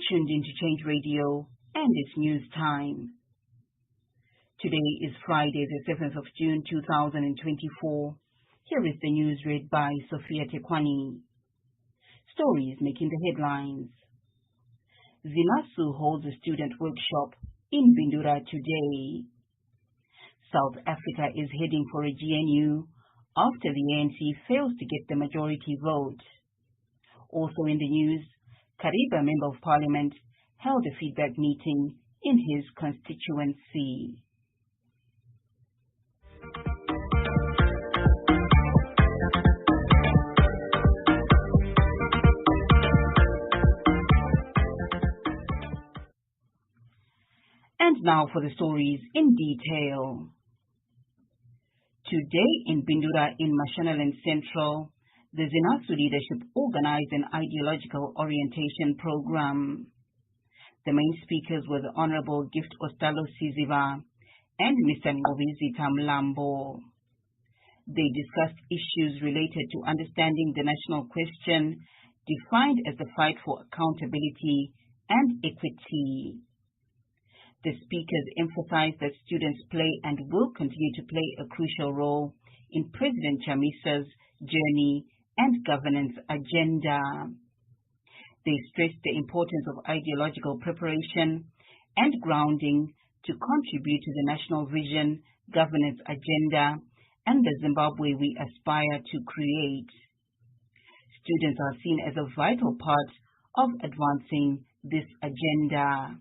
tuned into Change Radio and it's news time. Today is Friday, the 7th of June 2024. Here is the news read by Sophia Tekwani. Stories making the headlines. ZINASU holds a student workshop in Bindura today. South Africa is heading for a GNU after the ANC fails to get the majority vote. Also in the news, Kariba Member of Parliament held a feedback meeting in his constituency. And now for the stories in detail. Today in Bindura in Mashonaland Central, the ZINASU leadership organized an ideological orientation program. The main speakers were the Honorable Gift Ostalo Siziva and Mr. Ngobizita Mlambo. They discussed issues related to understanding the national question, defined as the fight for accountability and equity. The speakers emphasized that students play and will continue to play a crucial role in President Chamisa's journey and governance agenda. They stressed the importance of ideological preparation and grounding to contribute to the national vision, governance agenda, and the Zimbabwe we aspire to create. Students are seen as a vital part of advancing this agenda.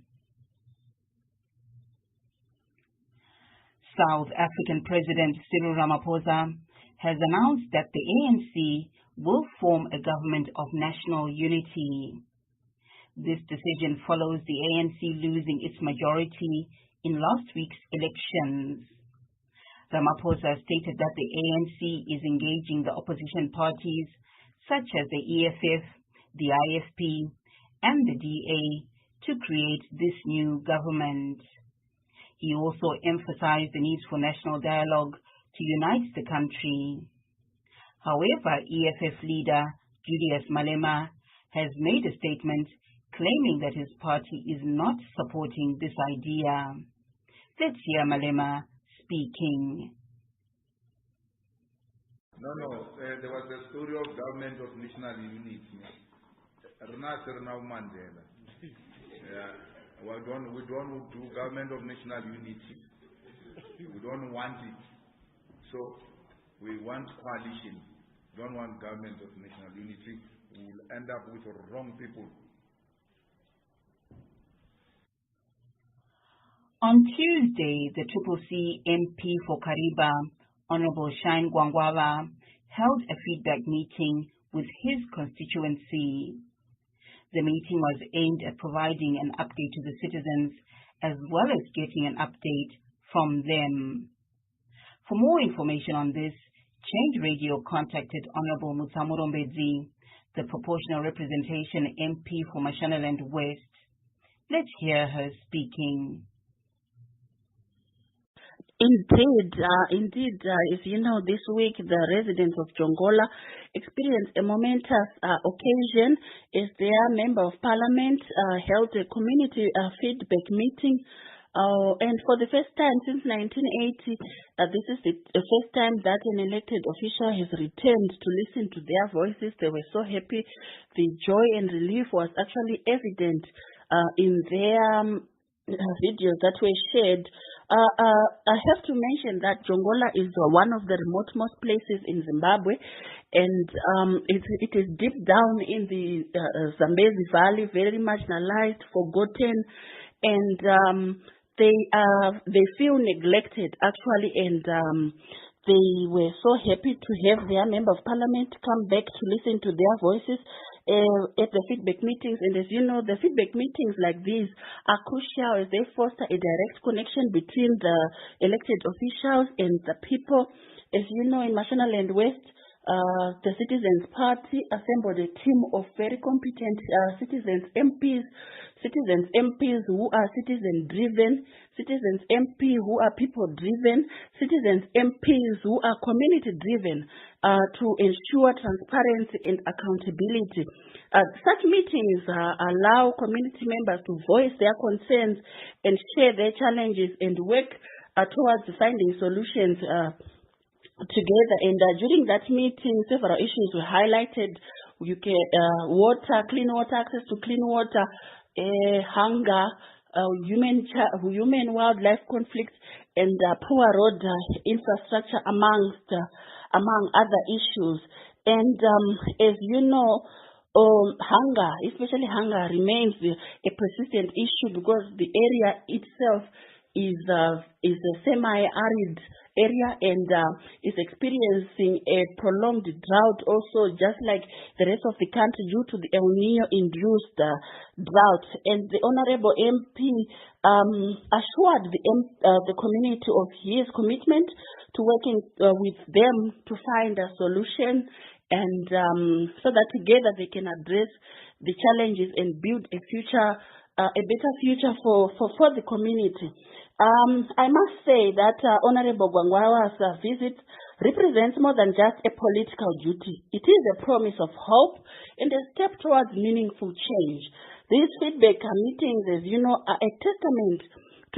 South African President Cyril Ramaphosa has announced that the ANC will form a government of national unity. This decision follows the ANC losing its majority in last week's elections. Ramaphosa stated that the ANC is engaging the opposition parties such as the EFF, the IFP, and the DA to create this new government. He also emphasized the need for national dialogue to unite the country. However, EFF leader Julius Malema has made a statement claiming that his party is not supporting this idea. Let's hear Malema speaking. No, there was a story of government of national unity. Mandela. Yeah. We don't do government of national unity. We don't want it. So we want coalition. We don't want government of national unity. We will end up with wrong people. On Tuesday, the CCC MP for Kariba, Honorable Shine Gwangwala, held a feedback meeting with his constituency. The meeting was aimed at providing an update to the citizens as well as getting an update from them. For more information on this, Change Radio contacted Honorable Mutsamuro Mbedzi, the Proportional Representation MP for Mashonaland West. Let's hear her speaking. Indeed, as you know, this week the residents of Jongola experienced a momentous occasion as their Member of Parliament held a community feedback meeting. And for the first time since 1980, this is the first time that an elected official has returned to listen to their voices. They were so happy. The joy and relief was actually evident in their videos that were shared. I have to mention that Jongola is one of the remotemost places in Zimbabwe, and it is deep down in the Zambezi Valley, very marginalized, forgotten, and they feel neglected actually, and they were so happy to have their Member of Parliament come back to listen to their voices at the feedback meetings. And as you know, the feedback meetings like these are crucial as they foster a direct connection between the elected officials and the people. As you know, in Mashonaland West, the Citizens Party assembled a team of very competent citizens MPs who are citizen-driven, citizens MP who are people-driven, citizens MPs who are community-driven to ensure transparency and accountability. Such meetings allow community members to voice their concerns and share their challenges and work towards finding solutions together. And during that meeting, several issues were highlighted. Water, clean water, access to clean water, hunger, human-wildlife conflicts, and poor road infrastructure among other issues. And as you know, hunger, especially hunger, remains a persistent issue because the area itself is a semi-arid area and is experiencing a prolonged drought also, just like the rest of the country, due to the El Nino-induced drought. And the Honorable MP assured the community of his commitment to working with them to find a solution, and so that together they can address the challenges and build a better future for the community. I must say that Honorable Gwangwawa's visit represents more than just a political duty. It is a promise of hope and a step towards meaningful change. These feedback meetings, as you know, are a testament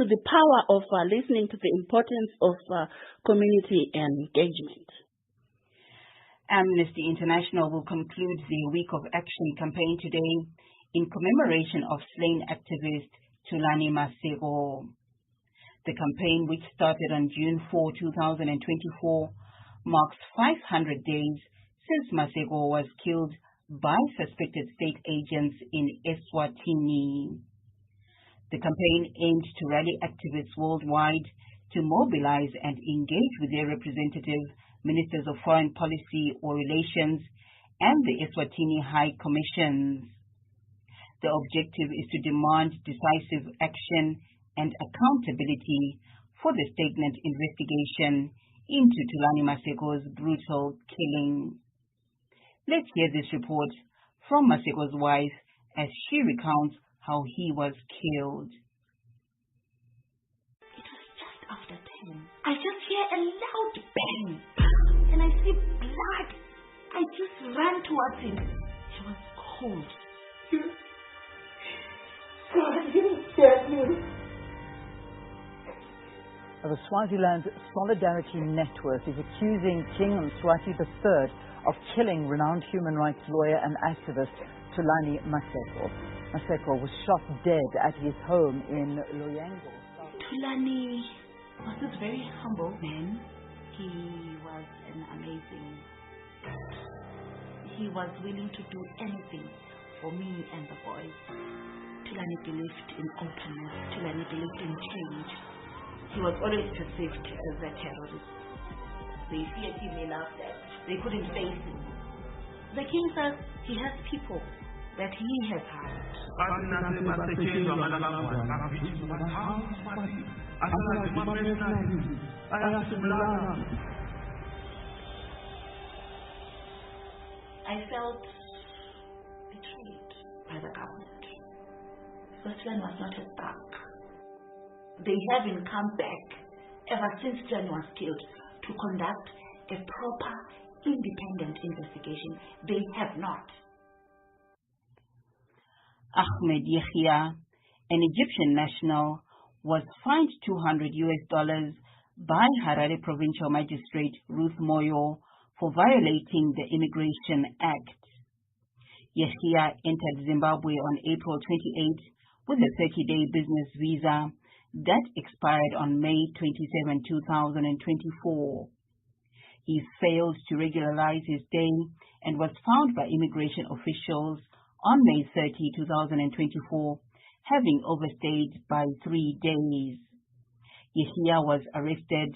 to the power of listening to the importance of community engagement. Amnesty International will conclude the Week of Action campaign today in commemoration of slain activist Thulani Maseko. The campaign, which started on June 4, 2024, marks 500 days since Maseko was killed by suspected state agents in Eswatini. The campaign aimed to rally activists worldwide to mobilize and engage with their representative ministers of foreign policy or relations and the Eswatini High Commissions. The objective is to demand decisive action and accountability for the stagnant investigation into Thulani Maseko's brutal killing. Let's hear this report from Maseko's wife as she recounts how he was killed. It was just after 10. I just hear a loud bang and I see blood. I just ran towards him. He was cold. God, you scared me. The Swaziland Solidarity Network is accusing King Mswati III of killing renowned human rights lawyer and activist Thulani Maseko. Maseko was shot dead at his home in Loyango. Thulani was this very humble man. He was an amazing God. He was willing to do anything for me and the boys. Thulani believed in openness. Thulani believed in change. He was always perceived as a terrorist. They feared him enough that they couldn't face him. The king says he has people that he has hired. I felt betrayed by the government. Switzerland was not his back. They haven't come back ever since Thulani was killed to conduct a proper, independent investigation. They have not. Ahmed Yahya, an Egyptian national, was fined $200 by Harare Provincial Magistrate Ruth Moyo for violating the Immigration Act. Yahya entered Zimbabwe on April 28 with a 30-day business visa that expired on May 27, 2024. He failed to regularize his stay and was found by immigration officials on May 30, 2024, having overstayed by 3 days. Yahya was arrested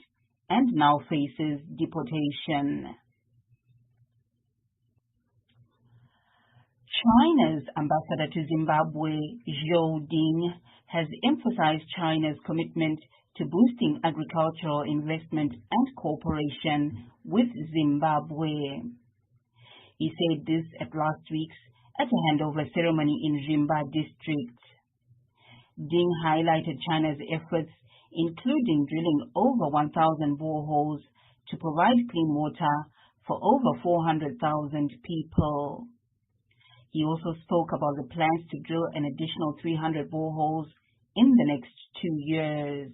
and now faces deportation. China's ambassador to Zimbabwe, Zhou Ding, has emphasized China's commitment to boosting agricultural investment and cooperation with Zimbabwe. He said this at last week's at a handover ceremony in Rimba district. Ding highlighted China's efforts, including drilling over 1,000 boreholes to provide clean water for over 400,000 people. He also spoke about the plans to drill an additional 300 boreholes in the next 2 years.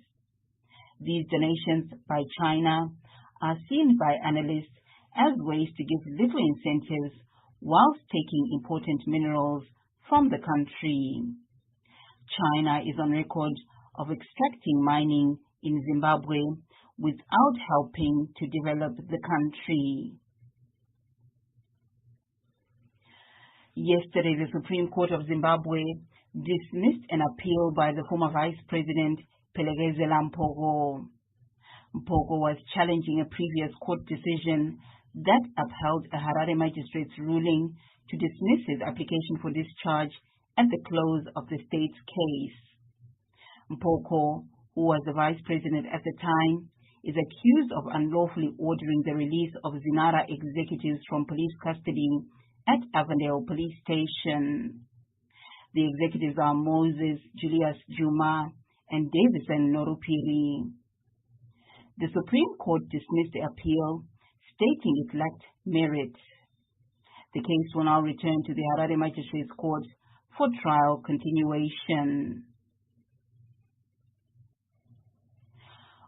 These donations by China are seen by analysts as ways to give little incentives whilst taking important minerals from the country. China is on record of extracting mining in Zimbabwe without helping to develop the country. Yesterday, the Supreme Court of Zimbabwe dismissed an appeal by the former Vice President Mphoko. Mphoko was challenging a previous court decision that upheld a Harare magistrate's ruling to dismiss his application for discharge at the close of the state's case. Mphoko, who was the vice president at the time, is accused of unlawfully ordering the release of ZINARA executives from police custody at Avondale Police Station. The executives are Moses Julius Juma and Davison Norupiri. The Supreme Court dismissed the appeal, stating it lacked merit. The case will now return to the Harare Magistrates Court for trial continuation.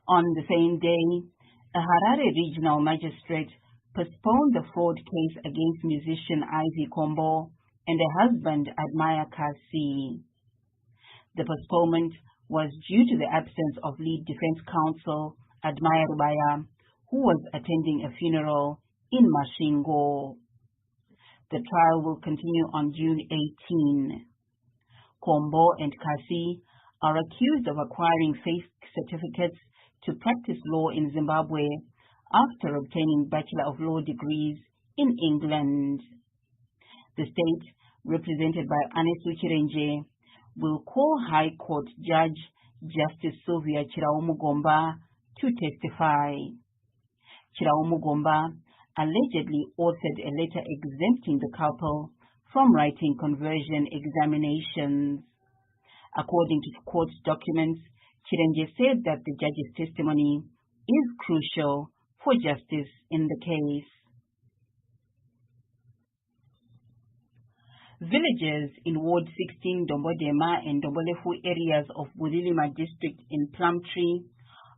On the same day, a Harare regional magistrate postponed the fraud case against musician Ivy Kombo and her husband Admire Kasi. The postponement was due to the absence of lead defense counsel Admire Rubaya, who was attending a funeral in Mashingo. The trial will continue on June 18. Kombo and Kasi are accused of acquiring fake certificates to practice law in Zimbabwe after obtaining Bachelor of Law degrees in England. The state, represented by Anesu Chirenje, will call High Court Judge Justice Sylvia Chiraumugomba to testify. Chiraumugomba allegedly authored a letter exempting the couple from writing conversion examinations. According to court documents, Chirenje said that the judge's testimony is crucial for justice in the case. Villagers in Ward 16 Dombodema and Dombolefu areas of Bulilima district in Plumtree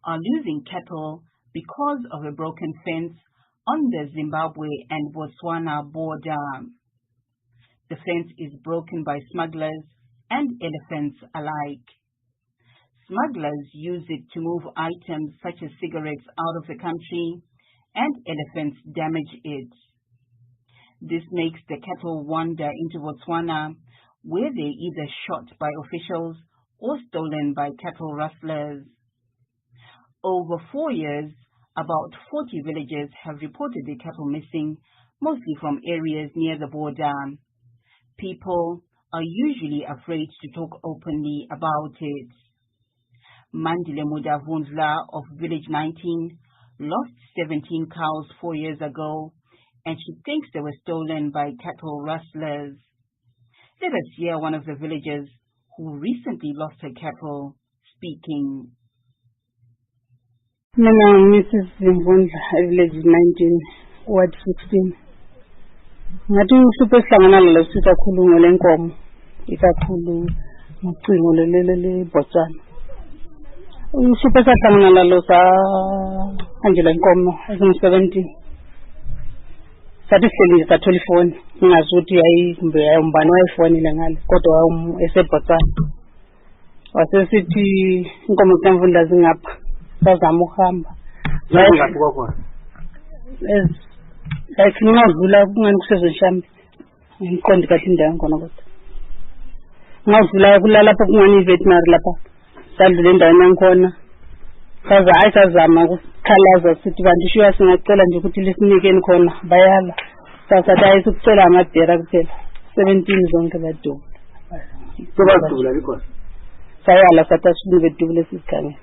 are losing cattle because of a broken fence on the Zimbabwe and Botswana border. The fence is broken by smugglers and elephants alike. Smugglers use it to move items such as cigarettes out of the country, and elephants damage it. This makes the cattle wander into Botswana, where they're either shot by officials or stolen by cattle rustlers. Over 4 years, about 40 villagers have reported their cattle missing, mostly from areas near the border. People are usually afraid to talk openly about it. Mandile Mudavunzla of Village 19 lost 17 cows 4 years ago, and she thinks they were stolen by cattle rustlers. Let us hear one of the villagers who recently lost her cattle speaking. Mina Mrs. Zimbabwe, Village 19, Ward 16. Ngathi uhlupho esihlangana lalo sikakhulu ngolenkomo, ikakhulu ucingo lelele Botswana. Uhlupho esihlangana lalo sa Angela inkomo ezingu-17. Sathi sihleli sathola ifoni, ngingazi ukuthi kumbe umbani wayifonile ngale, kodwa eseBotswana. Wasesithi inkomo zikaMvundla zingapha. Sazama ukuhamba. Ngapha kwakhona. Ngidlula kungani kusezoshambi. Ngiqonde kahle indawo ngona kodwa. Ngidlula kulala lapha kungani veterinary lapha. Sadlula endaweni yankhona. Sazama ukukhalaza sithi bantu shuya singacela nje ukuthi lisinikeni khona bayala. Sasathi ayisukucela amadera kuphela. 17 zonke badubula. Kubadubula likhona. Sayala sathi asibule bedubule sikhangela.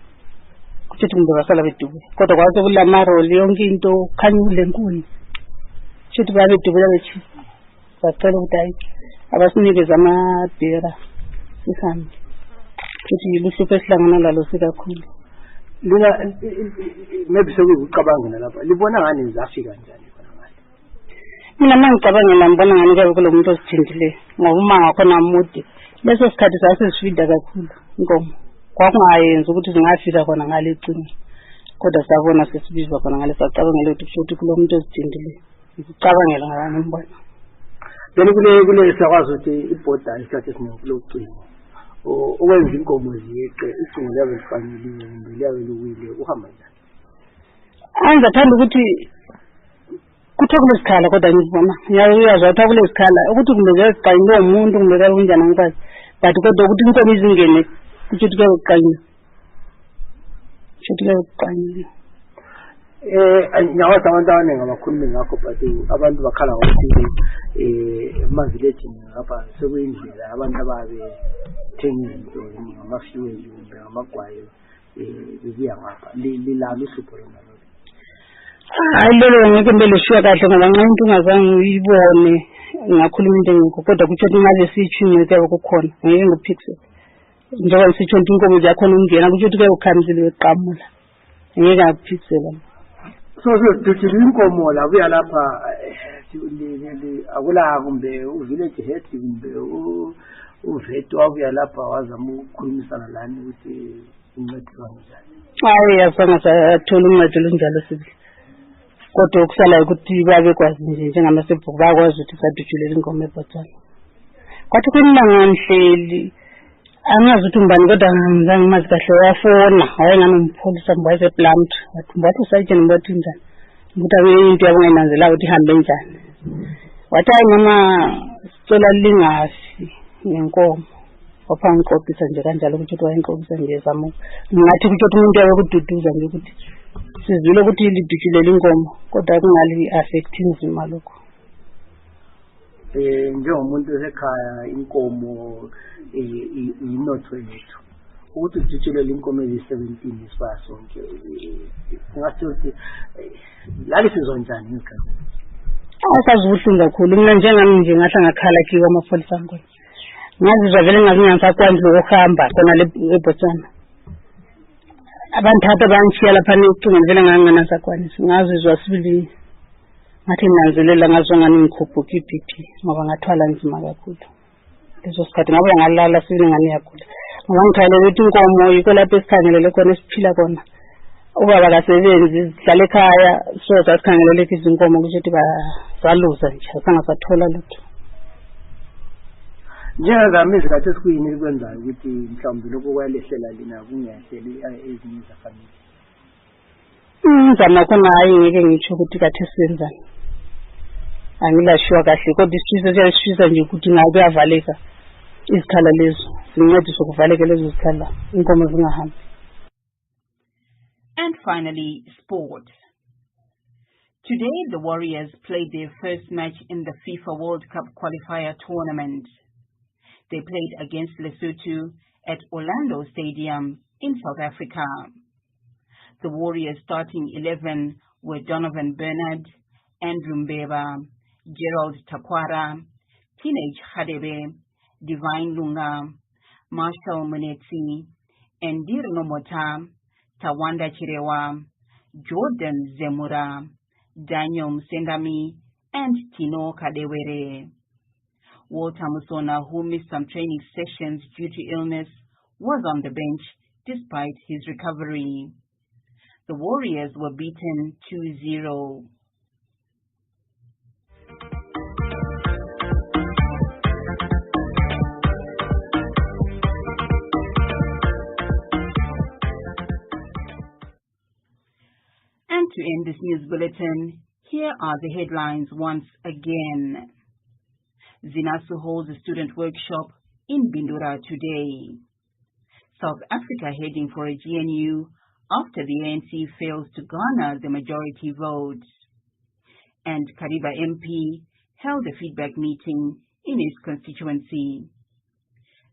kuthi kumbe basala bedubu kodwa kwaze kulama role yonke into khanyule nkuni kuthi babe bedubula bethi bacela ukuthi hayi abasinikeza amabhera sihambe kuthi luhlupho esihlangana lalo sikakhulu lina maybe sekucabanga lapha libona ngani zafika njani khona ngale mina mangicabangela ngibona ngani kube kulo muntu osithindile ngoba uma ngakhona amude leso sikhathi sasisifida kakhulu inkomo kwakungayenza ukuthi zingafika khona ngale ecini kodwa sabona sesibizwa khona ngale sacabangela ukuthi kulo muntu osithindile ngicabangela ngani mbona then kule sakwazi ukuthi ibhoda isikhathi esiningi kulocingo okwenza inkomo ziyeqe icingo liyabe lifanele kumbe liyabe luwile uhamba njani angizathanda ukuthi kuthiwa kulesikhala kodwa ngibona uyazwa ukuthi kulesikhala ukuthi kumbe ngeziqanyile umuntu kumbe kanjani ngikwazi but kodwa ukuthi inkomo izingene kuthi kuke kuqanyile nyawathi abantu abaningi abakhulumi ngakho but abantu bakhala ngokuthi emavillagini ngapha sekuyindlela abantu ababethenga izinto ngama-fuel kumbe ngamagwayi bebuya ngapha lilalo uhlupho lona lolo hayi lelo ngeke mbe lishiya kahle ngoba nxa into ungazange uyibone ungakhuluma into engekho kodwa kutsho ukuthi ngabe sitsho ingeke kukhona ngeke ngiphixe njengoba ngisitsho ukuthi inkomo ziyakhona ukungena kutsho ukuthi kuke kukhamisile beqamula ngeke ngakuphiksela so duthile inkomo la buya lapha akula kumbe uvillage head kumbe uveto wabuya lapha wazama ukukhulumisana lani ukuthi incediswa njani hayi yasanga sathola uncedo lunjalo sibi kodwa okusalayo ukuthi babekwazi nje njengamasebhuku bakwazi ukuthi sadujulela inkomo eBotswana kwathi kunilanga ngihleli angazi ukuthi umbani kodwa ngizange mazi kahle wafona wayengani umpholisa mbayise plant wathi mbathi usayitsheni mbathi njani ukuthi abe into yabongenanzela ukuthi ihambe njani wathi hayi mama sicela lingafi ngenkomo wapha ngiqoqisa nje kanjalo ukuthi wayenqoqisa nje zama ngathi ukuthi umuntu yakududuza nje ukuthi sizwile ukuthi lidujulela inkomo kodwa kungali affecting nzima lokho njengomuntu esekhaya inkomo inotho yethu ukuthi udujulela inkomo eziyi-17 isibaya sonke kungasho ukuthi lali sizonjani ngizikhathi asazibuhlungu kakhulu mina njengami nje ngahla ngakhala kiwo amapholisa ngone ngazizwa vele ngingasakwazi ukuhamba khona eBotswana abantu hatha bangishiya lapha necingo vele ngangingasakwanisi ngazizwa sibili ngathi nanzelela ngazwa ngani ngikhuphuka iBP ngoba ngathwala nzima kakhulu leso sikhathi ngabe ngalala sibili ngani yakhula ngoba ngithayele ukuthi inkomo yiko lapho esikhangelele khona esiphila khona ubaba kasebenzi sihlala ekhaya so sasikhangelele izinkomo ukuthi bazaluza nje sangasathola lutho njengami isikhathi esikuyini kwenzayo ukuthi mhlawumbe lokho kwalehlela lina kungehleli ezinye zafamily ngizama khona hayi ngeke ngitsho ukuthi kathi senzani angilashiwa kahle kodwa isizwe siyashisa nje ukuthi ngabe kuyavaleka izikhala lezo zincediswa ukuvaleka lezo zikhala inkomo zingahambi. And finally, sport. Today, the Warriors played their first match in the FIFA World Cup qualifier tournament. They played against Lesotho at Orlando Stadium in South Africa. The Warriors' starting 11 were Donovan Bernard, Andrew Mbeba, Gerald Takwara, Teenage Khadebe, Divine Lunga, Marshall Munetsi, Ndir Nomota, Tawanda Chirewa, Jordan Zemura, Daniel Msengami, and Tino Kadewere. Walter Musona, who missed some training sessions due to illness, was on the bench despite his recovery. The Warriors were beaten 2-0. And to end this news bulletin, here are the headlines once again. ZINASU holds a student workshop in Bindura today. South Africa heading for a GNU after the ANC fails to garner the majority vote. And Kariba MP held a feedback meeting in his constituency.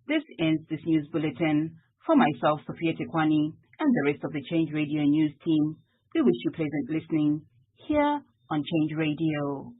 This ends this news bulletin. For myself, Sophia Tekwani, and the rest of the Change Radio News team, we wish you pleasant listening here on Change Radio.